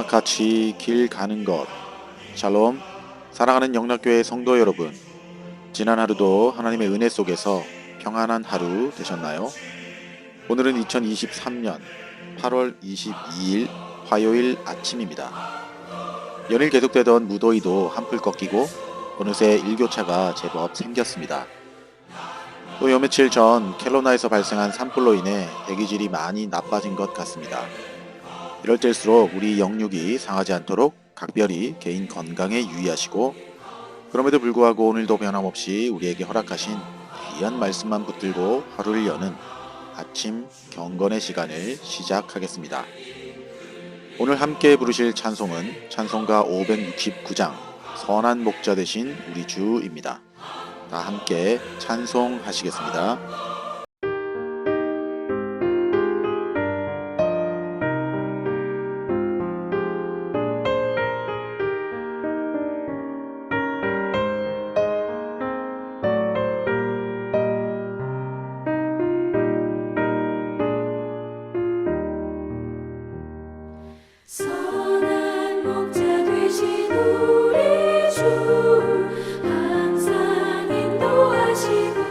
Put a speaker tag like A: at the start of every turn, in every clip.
A: 하나님과 같이 길 가는 것. 샬롬, 사랑하는 영락교회 성도 여러분, 지난 하루도 하나님의 은혜 속에서 평안한 하루 되셨나요? 오늘은 2023년 8월 22일 화요일 아침입니다. 연일 계속되던 무더위도 한풀 꺾이고 어느새 일교차가 제법 생겼습니다. 또 요 며칠 전 캘로나에서 발생한 산불로 인해 대기질이 많이 나빠진 것 같습니다. 이럴 때일수록 우리 영육이 상하지 않도록 각별히 개인 건강에 유의하시고, 그럼에도 불구하고 오늘도 변함없이 우리에게 허락하신 귀한 말씀만 붙들고 하루를 여는 아침 경건의 시간을 시작하겠습니다. 오늘 함께 부르실 찬송은 찬송가 569장 선한 목자 되신 우리 주입니다. 다 함께 찬송하시겠습니다.
B: 선한 목자 되신 우리 주 항상 인도하시고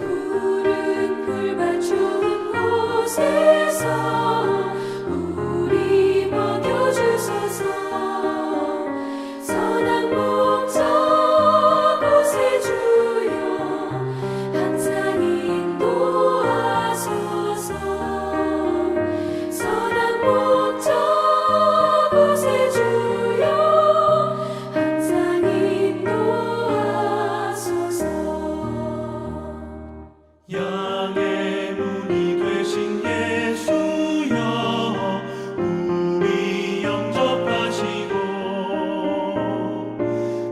B: 푸른 풀밭 좋은 곳에서 우리 먹여주소서. 선한 목자 곳에 주여 항상 인도하소서. 선한 목자 곳에 주여 항상 인도하소서.
C: 양의 문이 되신 예수여 우리 영접하시고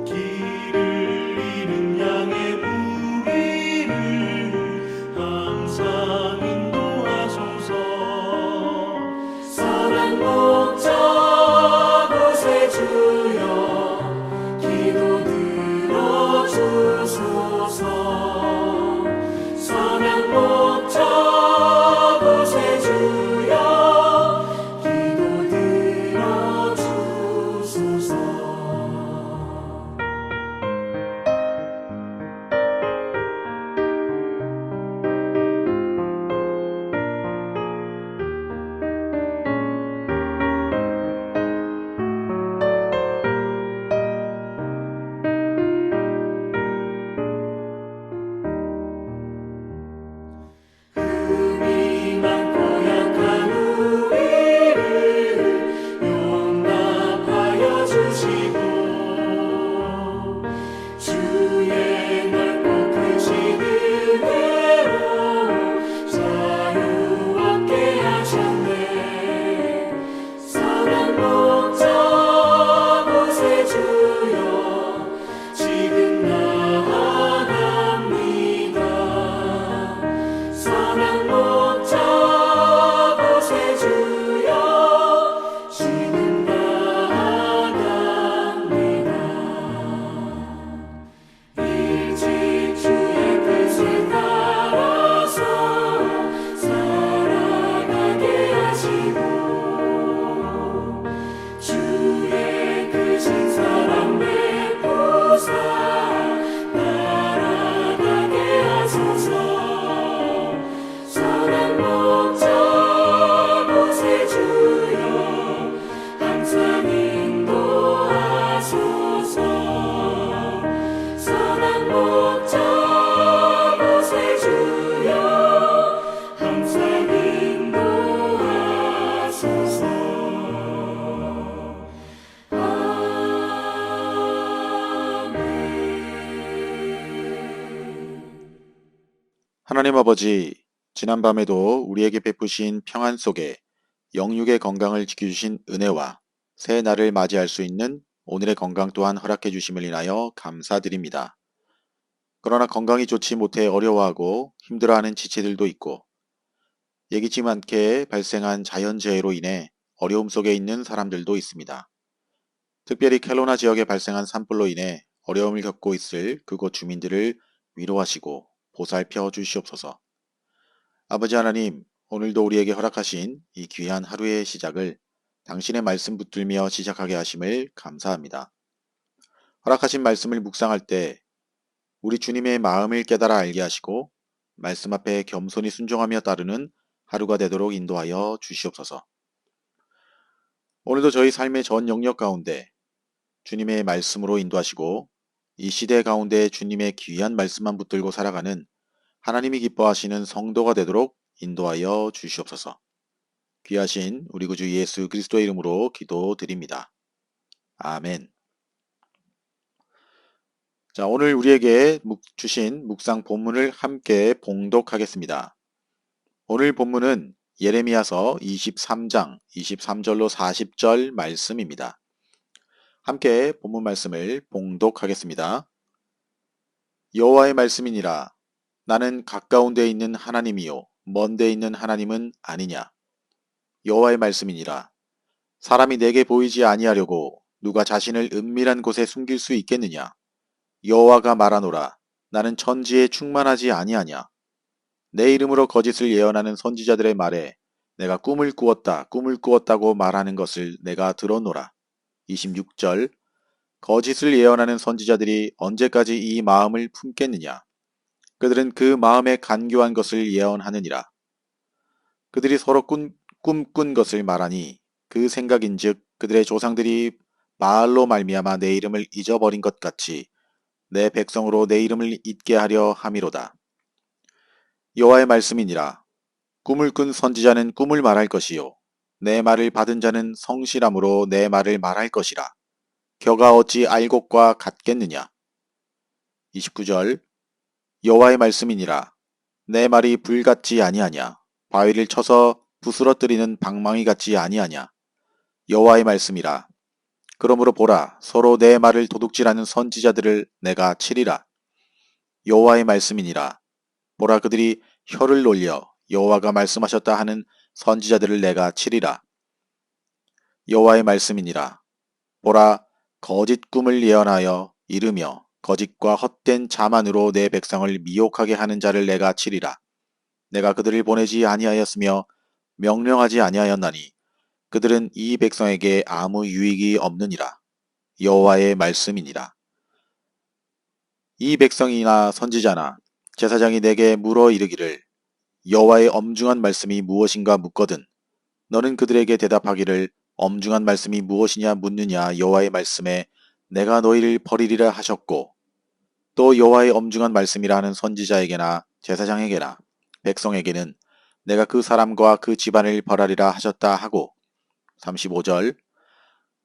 C: 길을 잃은 양의 무리를 항상 인도하소서.
B: 선한 목자 곳에 주여 기도 들어주소서. 선한 목자 곳에 주여 기도 들어주소서. 흠이 많고 약한 우리를 용납하여 주시고 주의 넓고 크신 은혜로 자유 얻게 하셨네. 선한 목자 곳에 주여 지금 나아갑니다. 선한 목자 곳에 주여 지금 나아갑니다. 일찍 주의 뜻을 따라서 살아가게 하시고 주의 크신 사랑 베푸사 날아가게 하소서. 선한 목자 곳에 주여 항상 인도하소서. 선한 목자 곳에 주여 항상 인도하소서.
A: 하나님 아버지, 지난밤에도 우리에게 베푸신 평안 속에 영육의 건강을 지켜주신 은혜와 새 날을 맞이할 수 있는 오늘의 건강 또한 허락해 주심을 인하여 감사드립니다. 그러나 건강이 좋지 못해 어려워하고 힘들어하는 지체들도 있고, 예기치 않게 발생한 자연재해로 인해 어려움 속에 있는 사람들도 있습니다. 특별히 캘로나 지역에 발생한 산불로 인해 어려움을 겪고 있을 그곳 주민들을 위로하시고 보살펴 주시옵소서. 아버지 하나님, 오늘도 우리에게 허락하신 이 귀한 하루의 시작을 당신의 말씀 붙들며 시작하게 하심을 감사합니다. 허락하신 말씀을 묵상할 때 우리 주님의 마음을 깨달아 알게 하시고 말씀 앞에 겸손히 순종하며 따르는 하루가 되도록 인도하여 주시옵소서. 오늘도 저희 삶의 전 영역 가운데 주님의 말씀으로 인도하시고 이 시대 가운데 주님의 귀한 말씀만 붙들고 살아가는 하나님이 기뻐하시는 성도가 되도록 인도하여 주시옵소서. 귀하신 우리 구주 예수 그리스도의 이름으로 기도드립니다. 아멘. 자, 오늘 우리에게 주신 묵상 본문을 함께 봉독하겠습니다. 오늘 본문은 예레미야서 23장 23절로 40절 말씀입니다. 함께 본문 말씀을 봉독하겠습니다. 여호와의 말씀이니라. 나는 가까운 데 있는 하나님이요 먼 데 있는 하나님은 아니냐. 여호와의 말씀이니라. 사람이 내게 보이지 아니하려고 누가 자신을 은밀한 곳에 숨길 수 있겠느냐. 여호와가 말하노라. 나는 천지에 충만하지 아니하냐. 내 이름으로 거짓을 예언하는 선지자들의 말에 내가 꿈을 꾸었다고 말하는 것을 내가 들었노라. 26절. 거짓을 예언하는 선지자들이 언제까지 이 마음을 품겠느냐. 그들은 그 마음에 간교한 것을 예언하느니라. 그들이 서로 꿈꾼 것을 말하니 그 생각인즉 그들의 조상들이 바알로 말미암아 내 이름을 잊어버린 것 같이 내 백성으로 내 이름을 잊게 하려 함이로다. 여호와의 말씀이니라. 꿈을 꾼 선지자는 꿈을 말할 것이요 내 말을 받은 자는 성실함으로 내 말을 말할 것이라. 겨가 어찌 알곡과 같겠느냐. 29절. 여호와의 말씀이니라. 내 말이 불같지 아니하냐. 바위를 쳐서 부스러뜨리는 방망이 같지 아니하냐. 여호와의 말씀이라. 그러므로 보라, 서로 내 말을 도둑질하는 선지자들을 내가 치리라. 여호와의 말씀이니라. 보라, 그들이 혀를 놀려 여호와가 말씀하셨다 하는 선지자들을 내가 치리라. 여호와의 말씀이니라. 보라, 거짓 꿈을 예언하여 이르며 거짓과 헛된 자만으로 내 백성을 미혹하게 하는 자를 내가 치리라. 내가 그들을 보내지 아니하였으며 명령하지 아니하였나니 그들은 이 백성에게 아무 유익이 없느니라. 여호와의 말씀이니라. 이 백성이나 선지자나 제사장이 내게 물어 이르기를 여호와의 엄중한 말씀이 무엇인가 묻거든 너는 그들에게 대답하기를 엄중한 말씀이 무엇이냐 묻느냐. 여호와의 말씀에 내가 너희를 버리리라 하셨고 또 여호와의 엄중한 말씀이라 하는 선지자에게나 제사장에게나 백성에게는 내가 그 사람과 그 집안을 벌하리라 하셨다 하고 35절.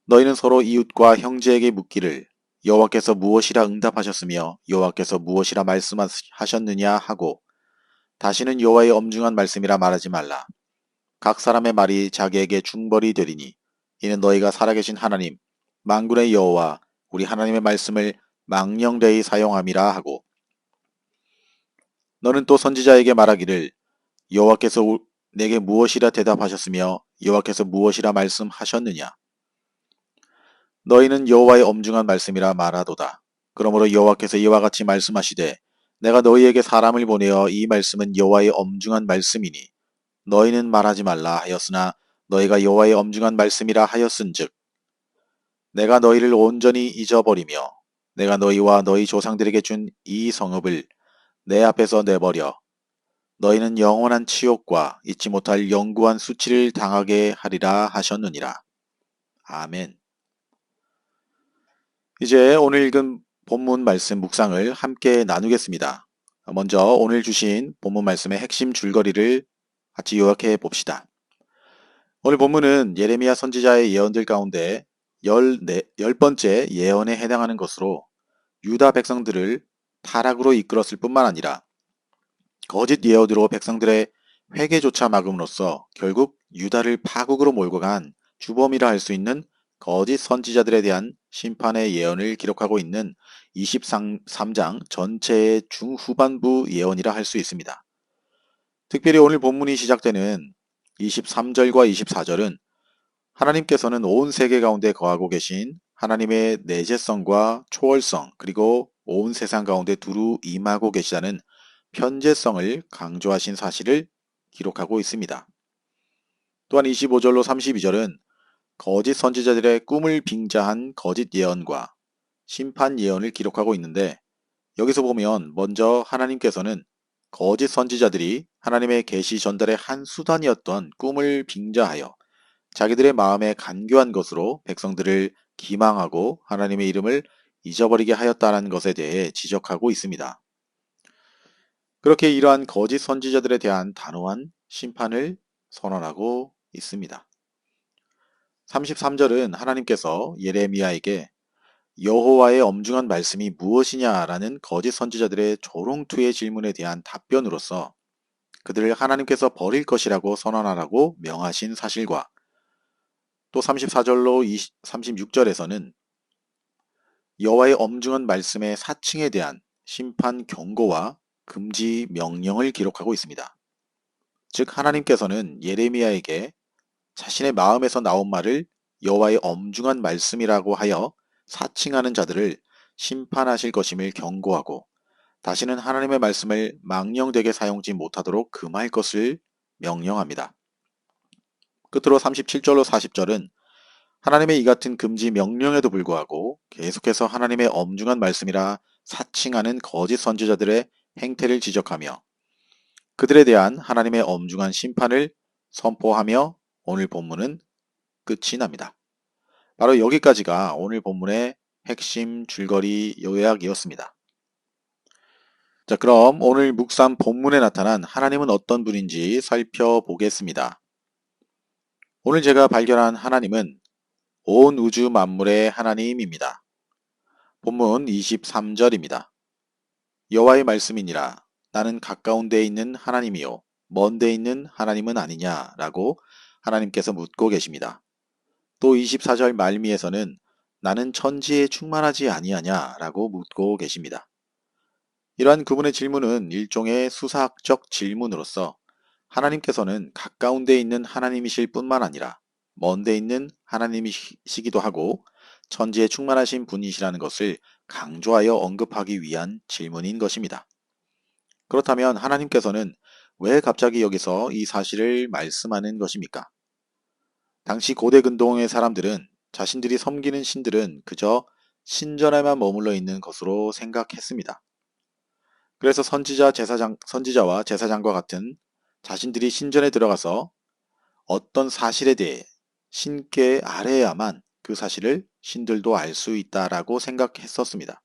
A: 너희는 서로 이웃과 형제에게 묻기를 여호와께서 무엇이라 응답하셨으며 여호와께서 무엇이라 말씀하셨느냐 하고 다시는 여호와의 엄중한 말씀이라 말하지 말라. 각 사람의 말이 자기에게 중벌이 되리니 이는 너희가 살아계신 하나님 만군의 여호와 우리 하나님의 말씀을 망령되이 사용함이라 하고 너는 또 선지자에게 말하기를 여호와께서 내게 무엇이라 대답하셨으며 여호와께서 무엇이라 말씀하셨느냐. 너희는 여호와의 엄중한 말씀이라 말하도다. 그러므로 여호와께서 이와 같이 말씀하시되 내가 너희에게 사람을 보내어 이 말씀은 여호와의 엄중한 말씀이니 너희는 말하지 말라 하였으나 너희가 여호와의 엄중한 말씀이라 하였은즉 내가 너희를 온전히 잊어버리며 내가 너희와 너희 조상들에게 준 이 성읍을 내 앞에서 내버려 너희는 영원한 치욕과 잊지 못할 영구한 수치를 당하게 하리라 하셨느니라. 아멘. 이제 오늘 읽은 본문 말씀 묵상을 함께 나누겠습니다. 먼저 오늘 주신 본문 말씀의 핵심 줄거리를 같이 요약해 봅시다. 오늘 본문은 예레미야 선지자의 예언들 가운데 10번째 예언에 해당하는 것으로 유다 백성들을 타락으로 이끌었을 뿐만 아니라 거짓 예언으로 백성들의 회개조차 막음으로써 결국 유다를 파국으로 몰고 간 주범이라 할 수 있는 거짓 선지자들에 대한 심판의 예언을 기록하고 있는 23장 전체의 중후반부 예언이라 할 수 있습니다. 특별히 오늘 본문이 시작되는 23절과 24절은 하나님께서는 온 세계 가운데 거하고 계신 하나님의 내재성과 초월성 그리고 온 세상 가운데 두루 임하고 계시다는 편재성을 강조하신 사실을 기록하고 있습니다. 또한 25절로 32절은 거짓 선지자들의 꿈을 빙자한 거짓 예언과 심판 예언을 기록하고 있는데, 여기서 보면 먼저 하나님께서는 거짓 선지자들이 하나님의 계시 전달의 한 수단이었던 꿈을 빙자하여 자기들의 마음에 간교한 것으로 백성들을 기망하고 하나님의 이름을 잊어버리게 하였다는 것에 대해 지적하고 있습니다. 그렇게 이러한 거짓 선지자들에 대한 단호한 심판을 선언하고 있습니다. 33절은 하나님께서 예레미야에게 여호와의 엄중한 말씀이 무엇이냐라는 거짓 선지자들의 조롱투의 질문에 대한 답변으로서 그들을 하나님께서 버릴 것이라고 선언하라고 명하신 사실과, 또 34절로 36절에서는 여호와의 엄중한 말씀의 사칭에 대한 심판 경고와 금지 명령을 기록하고 있습니다. 즉 하나님께서는 예레미야에게 자신의 마음에서 나온 말을 여호와의 엄중한 말씀이라고 하여 사칭하는 자들을 심판하실 것임을 경고하고, 다시는 하나님의 말씀을 망령되게 사용지 못하도록 금할 것을 명령합니다. 끝으로 37절로 40절은 하나님의 이 같은 금지 명령에도 불구하고 계속해서 하나님의 엄중한 말씀이라 사칭하는 거짓 선지자들의 행태를 지적하며 그들에 대한 하나님의 엄중한 심판을 선포하며 오늘 본문은 끝이 납니다. 바로 여기까지가 오늘 본문의 핵심 줄거리 요약이었습니다. 자, 그럼 오늘 묵상 본문에 나타난 하나님은 어떤 분인지 살펴보겠습니다. 오늘 제가 발견한 하나님은 온 우주 만물의 하나님입니다. 본문 23절입니다. 여호와의 말씀이니라 나는 가까운 데에 있는 하나님이요 먼 데에 있는 하나님은 아니냐라고 하나님께서 묻고 계십니다. 또 24절 말미에서는 나는 천지에 충만하지 아니하냐라고 묻고 계십니다. 이러한 그분의 질문은 일종의 수사학적 질문으로서 하나님께서는 가까운 데 있는 하나님이실 뿐만 아니라 먼 데 있는 하나님이시기도 하고 천지에 충만하신 분이시라는 것을 강조하여 언급하기 위한 질문인 것입니다. 그렇다면 하나님께서는 왜 갑자기 여기서 이 사실을 말씀하는 것입니까? 당시 고대 근동의 사람들은 자신들이 섬기는 신들은 그저 신전에만 머물러 있는 것으로 생각했습니다. 그래서 선지자와 제사장과 같은 자신들이 신전에 들어가서 어떤 사실에 대해 신께 아뢰야만 그 사실을 신들도 알 수 있다라고 생각했었습니다.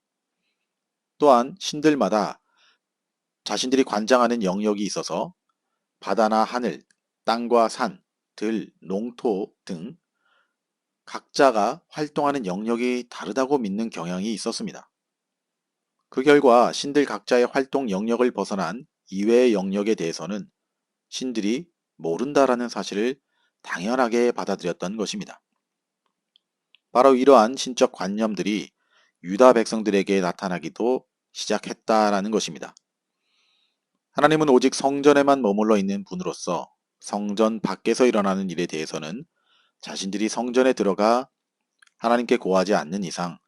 A: 또한 신들마다 자신들이 관장하는 영역이 있어서 바다나 하늘, 땅과 산, 들, 농토 등 각자가 활동하는 영역이 다르다고 믿는 경향이 있었습니다. 그 결과 신들 각자의 활동 영역을 벗어난 이외의 영역에 대해서는 신들이 모른다라는 사실을 당연하게 받아들였던 것입니다. 바로 이러한 신적 관념들이 유다 백성들에게 나타나기도 시작했다라는 것입니다. 하나님은 오직 성전에만 머물러 있는 분으로서 성전 밖에서 일어나는 일에 대해서는 자신들이 성전에 들어가 하나님께 고하지 않는 이상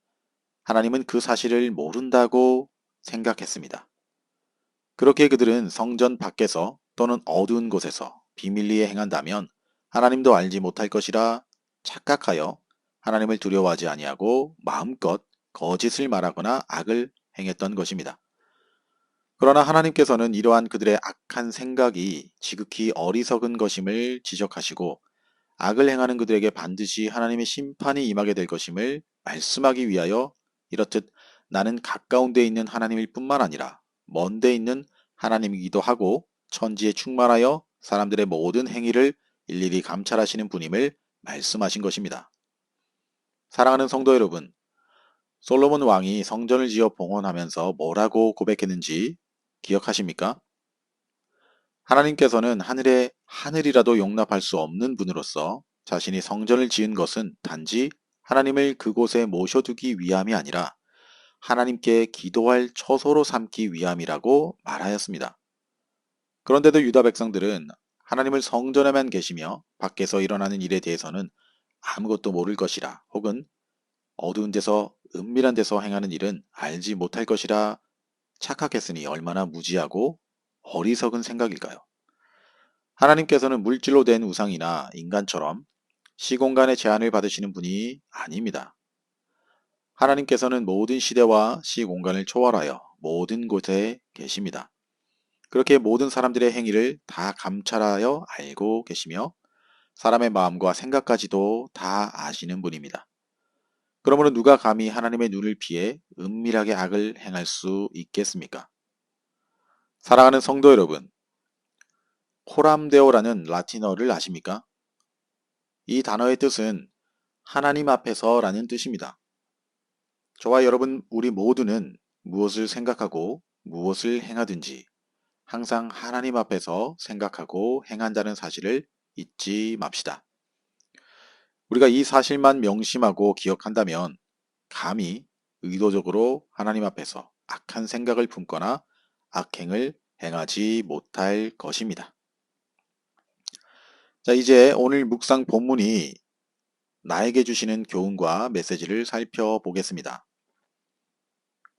A: 하나님은 그 사실을 모른다고 생각했습니다. 그렇게 그들은 성전 밖에서 또는 어두운 곳에서 비밀리에 행한다면 하나님도 알지 못할 것이라 착각하여 하나님을 두려워하지 아니하고 마음껏 거짓을 말하거나 악을 행했던 것입니다. 그러나 하나님께서는 이러한 그들의 악한 생각이 지극히 어리석은 것임을 지적하시고 악을 행하는 그들에게 반드시 하나님의 심판이 임하게 될 것임을 말씀하기 위하여 이렇듯 나는 가까운 데 있는 하나님일 뿐만 아니라 먼 데 있는 하나님이기도 하고 천지에 충만하여 사람들의 모든 행위를 일일이 감찰하시는 분임을 말씀하신 것입니다. 사랑하는 성도 여러분, 솔로몬 왕이 성전을 지어 봉헌하면서 뭐라고 고백했는지 기억하십니까? 하나님께서는 하늘에 하늘이라도 용납할 수 없는 분으로서 자신이 성전을 지은 것은 단지 하나님을 그곳에 모셔두기 위함이 아니라 하나님께 기도할 처소로 삼기 위함이라고 말하였습니다. 그런데도 유다 백성들은 하나님을 성전에만 계시며 밖에서 일어나는 일에 대해서는 아무것도 모를 것이라 혹은 어두운 데서 은밀한 데서 행하는 일은 알지 못할 것이라 착각했으니 얼마나 무지하고 어리석은 생각일까요? 하나님께서는 물질로 된 우상이나 인간처럼 시공간의 제한을 받으시는 분이 아닙니다. 하나님께서는 모든 시대와 시공간을 초월하여 모든 곳에 계십니다. 그렇게 모든 사람들의 행위를 다 감찰하여 알고 계시며 사람의 마음과 생각까지도 다 아시는 분입니다. 그러므로 누가 감히 하나님의 눈을 피해 은밀하게 악을 행할 수 있겠습니까? 사랑하는 성도 여러분, 코람데오라는 라틴어를 아십니까? 이 단어의 뜻은 하나님 앞에서라는 뜻입니다. 저와 여러분, 우리 모두는 무엇을 생각하고 무엇을 행하든지 항상 하나님 앞에서 생각하고 행한다는 사실을 잊지 맙시다. 우리가 이 사실만 명심하고 기억한다면 감히 의도적으로 하나님 앞에서 악한 생각을 품거나 악행을 행하지 못할 것입니다. 자, 이제 오늘 묵상 본문이 나에게 주시는 교훈과 메시지를 살펴보겠습니다.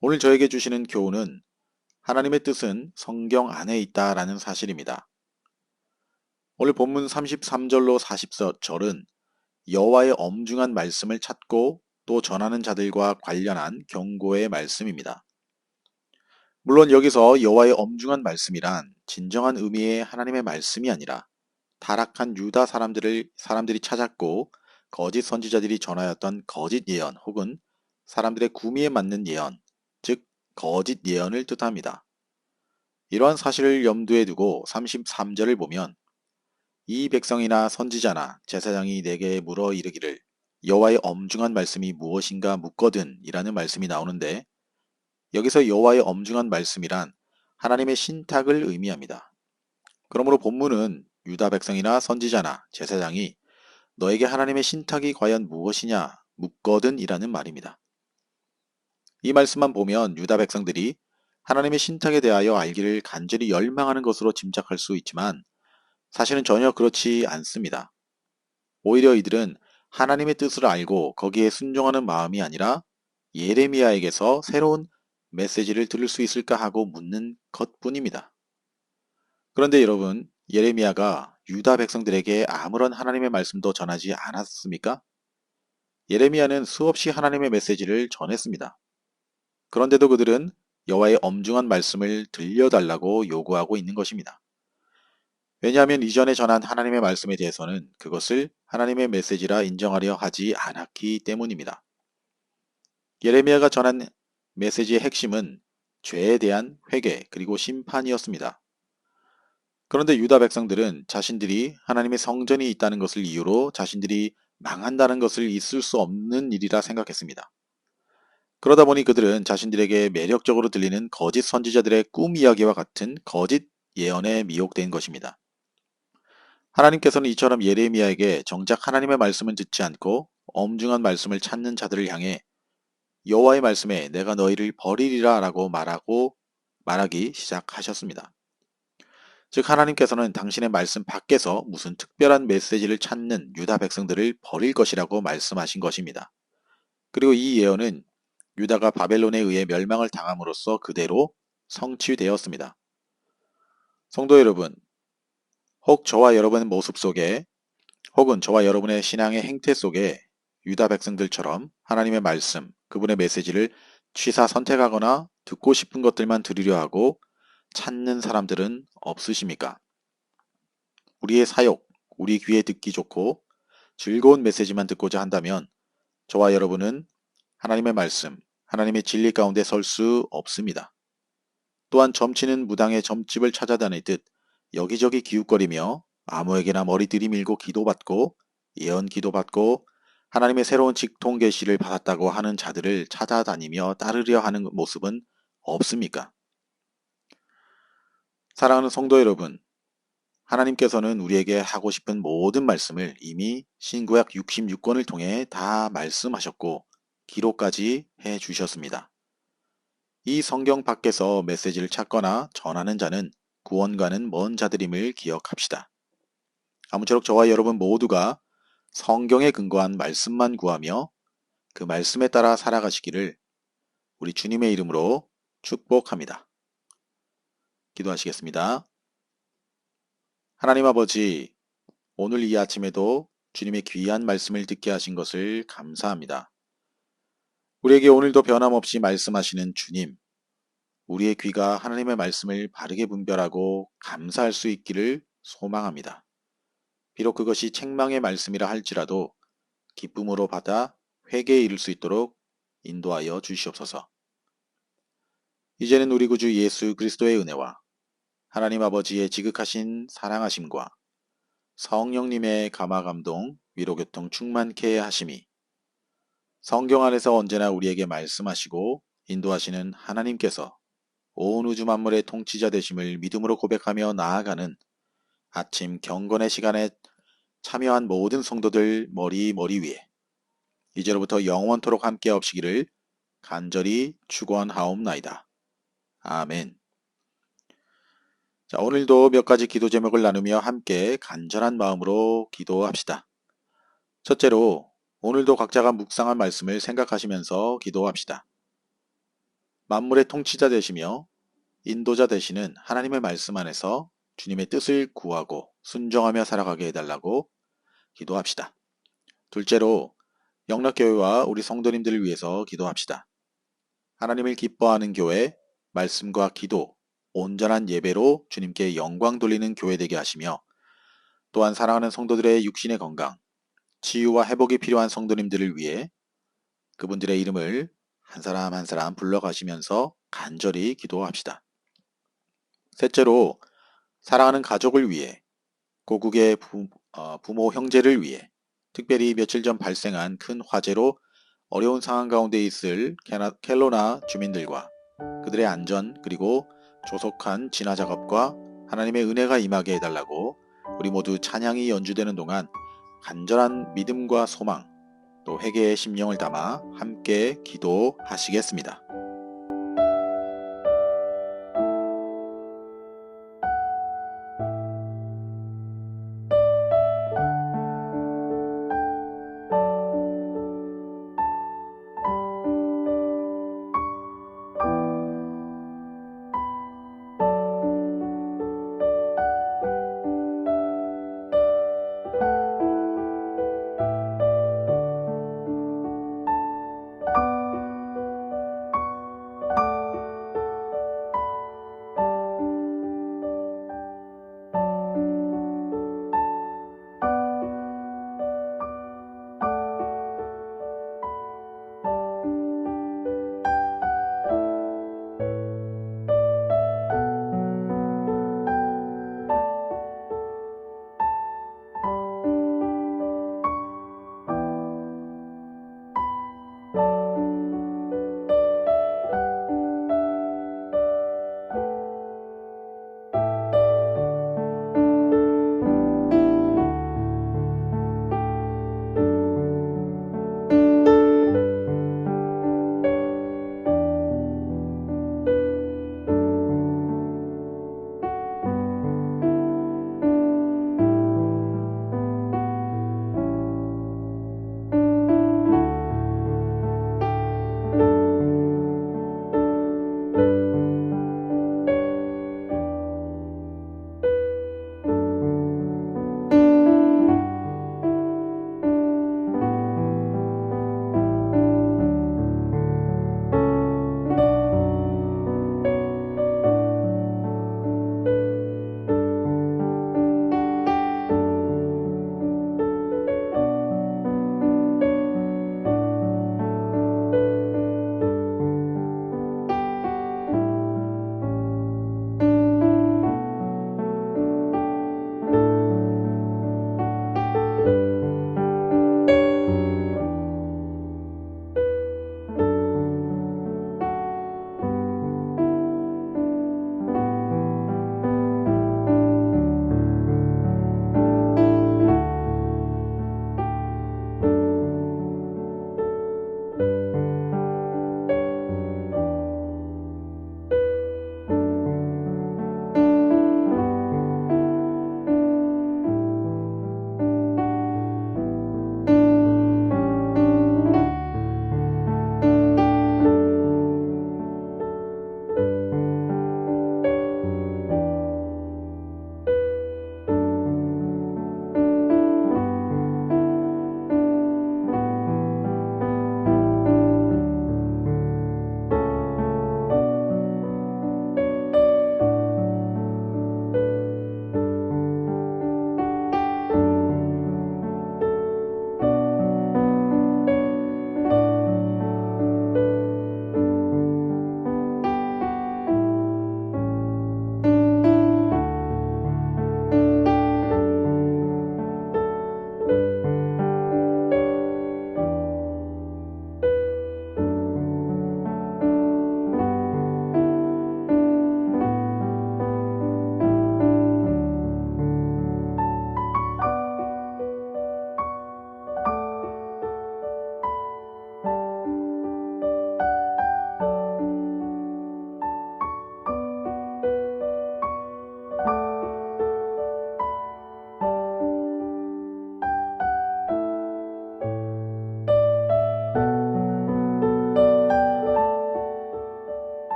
A: 오늘 저에게 주시는 교훈은 하나님의 뜻은 성경 안에 있다라는 사실입니다. 오늘 본문 33절로 40절은 여호와의 엄중한 말씀을 찾고 또 전하는 자들과 관련한 경고의 말씀입니다. 물론 여기서 여호와의 엄중한 말씀이란 진정한 의미의 하나님의 말씀이 아니라 타락한 유다 사람들이 찾았고 거짓 선지자들이 전하였던 거짓 예언 혹은 사람들의 구미에 맞는 예언, 즉 거짓 예언을 뜻합니다. 이러한 사실을 염두에 두고 33절을 보면 이 백성이나 선지자나 제사장이 내게 물어 이르기를 여호와의 엄중한 말씀이 무엇인가 묻거든 이라는 말씀이 나오는데 여기서 여호와의 엄중한 말씀이란 하나님의 신탁을 의미합니다. 그러므로 본문은 유다 백성이나 선지자나 제사장이 너에게 하나님의 신탁이 과연 무엇이냐 묻거든 이라는 말입니다. 이 말씀만 보면 유다 백성들이 하나님의 신탁에 대하여 알기를 간절히 열망하는 것으로 짐작할 수 있지만 사실은 전혀 그렇지 않습니다. 오히려 이들은 하나님의 뜻을 알고 거기에 순종하는 마음이 아니라 예레미야에게서 새로운 메시지를 들을 수 있을까 하고 묻는 것뿐입니다. 그런데 여러분, 예레미야가 유다 백성들에게 아무런 하나님의 말씀도 전하지 않았습니까? 예레미야는 수없이 하나님의 메시지를 전했습니다. 그런데도 그들은 여호와의 엄중한 말씀을 들려달라고 요구하고 있는 것입니다. 왜냐하면 이전에 전한 하나님의 말씀에 대해서는 그것을 하나님의 메시지라 인정하려 하지 않았기 때문입니다. 예레미야가 전한 메시지의 핵심은 죄에 대한 회개 그리고 심판이었습니다. 그런데 유다 백성들은 자신들이 하나님의 성전이 있다는 것을 이유로 자신들이 망한다는 것을 있을 수 없는 일이라 생각했습니다. 그러다 보니 그들은 자신들에게 매력적으로 들리는 거짓 선지자들의 꿈 이야기와 같은 거짓 예언에 미혹된 것입니다. 하나님께서는 이처럼 예레미야에게 정작 하나님의 말씀을 듣지 않고 엄중한 말씀을 찾는 자들을 향해 여호와의 말씀에 내가 너희를 버리리라 라고 말하기 시작하셨습니다. 즉 하나님께서는 당신의 말씀 밖에서 무슨 특별한 메시지를 찾는 유다 백성들을 버릴 것이라고 말씀하신 것입니다. 그리고 이 예언은 유다가 바벨론에 의해 멸망을 당함으로써 그대로 성취되었습니다. 성도 여러분, 혹 저와 여러분의 모습 속에 혹은 저와 여러분의 신앙의 행태 속에 유다 백성들처럼 하나님의 말씀, 그분의 메시지를 취사 선택하거나 듣고 싶은 것들만 들으려 하고 찾는 사람들은 없으십니까? 우리의 사욕, 우리 귀에 듣기 좋고 즐거운 메시지만 듣고자 한다면 저와 여러분은 하나님의 말씀, 하나님의 진리 가운데 설 수 없습니다. 또한 점치는 무당의 점집을 찾아다니듯 여기저기 기웃거리며 아무에게나 머리 들이밀고 기도받고 예언 기도받고 하나님의 새로운 직통 계시를 받았다고 하는 자들을 찾아다니며 따르려 하는 모습은 없습니까? 사랑하는 성도 여러분, 하나님께서는 우리에게 하고 싶은 모든 말씀을 이미 신구약 66권을 통해 다 말씀하셨고 기록까지 해 주셨습니다. 이 성경 밖에서 메시지를 찾거나 전하는 자는 구원과는 먼 자들임을 기억합시다. 아무쪼록 저와 여러분 모두가 성경에 근거한 말씀만 구하며 그 말씀에 따라 살아가시기를 우리 주님의 이름으로 축복합니다. 기도하시겠습니다. 하나님 아버지, 오늘 이 아침에도 주님의 귀한 말씀을 듣게 하신 것을 감사합니다. 우리에게 오늘도 변함없이 말씀하시는 주님, 우리의 귀가 하나님의 말씀을 바르게 분별하고 감사할 수 있기를 소망합니다. 비록 그것이 책망의 말씀이라 할지라도 기쁨으로 받아 회개에 이를 수 있도록 인도하여 주시옵소서. 이제는 우리 구주 예수 그리스도의 은혜와 하나님 아버지의 지극하신 사랑하심과 성령님의 감화감동, 위로교통 충만케 하심이 성경 안에서 언제나 우리에게 말씀하시고 인도하시는 하나님께서 온 우주 만물의 통치자 되심을 믿음으로 고백하며 나아가는 아침 경건의 시간에 참여한 모든 성도들 머리 위에 이제로부터 영원토록 함께 없시기를 간절히 축원하옵나이다. 아멘. 자, 오늘도 몇 가지 기도 제목을 나누며 함께 간절한 마음으로 기도합시다. 첫째로 오늘도 각자가 묵상한 말씀을 생각하시면서 기도합시다. 만물의 통치자 되시며 인도자 되시는 하나님의 말씀 안에서 주님의 뜻을 구하고 순종하며 살아가게 해달라고 기도합시다. 둘째로 영락교회와 우리 성도님들을 위해서 기도합시다. 하나님을 기뻐하는 교회, 말씀과 기도, 온전한 예배로 주님께 영광 돌리는 교회 되게 하시며 또한 사랑하는 성도들의 육신의 건강, 치유와 회복이 필요한 성도님들을 위해 그분들의 이름을 한 사람 한 사람 불러가시면서 간절히 기도합시다. 셋째로 사랑하는 가족을 위해 고국의 부모 형제를 위해 특별히 며칠 전 발생한 큰 화재로 어려운 상황 가운데 있을 켈로나 주민들과 그들의 안전 그리고 조속한 진화 작업과 하나님의 은혜가 임하게 해달라고 우리 모두 찬양이 연주되는 동안 간절한 믿음과 소망 또 회개의 심령을 담아 함께 기도하시겠습니다.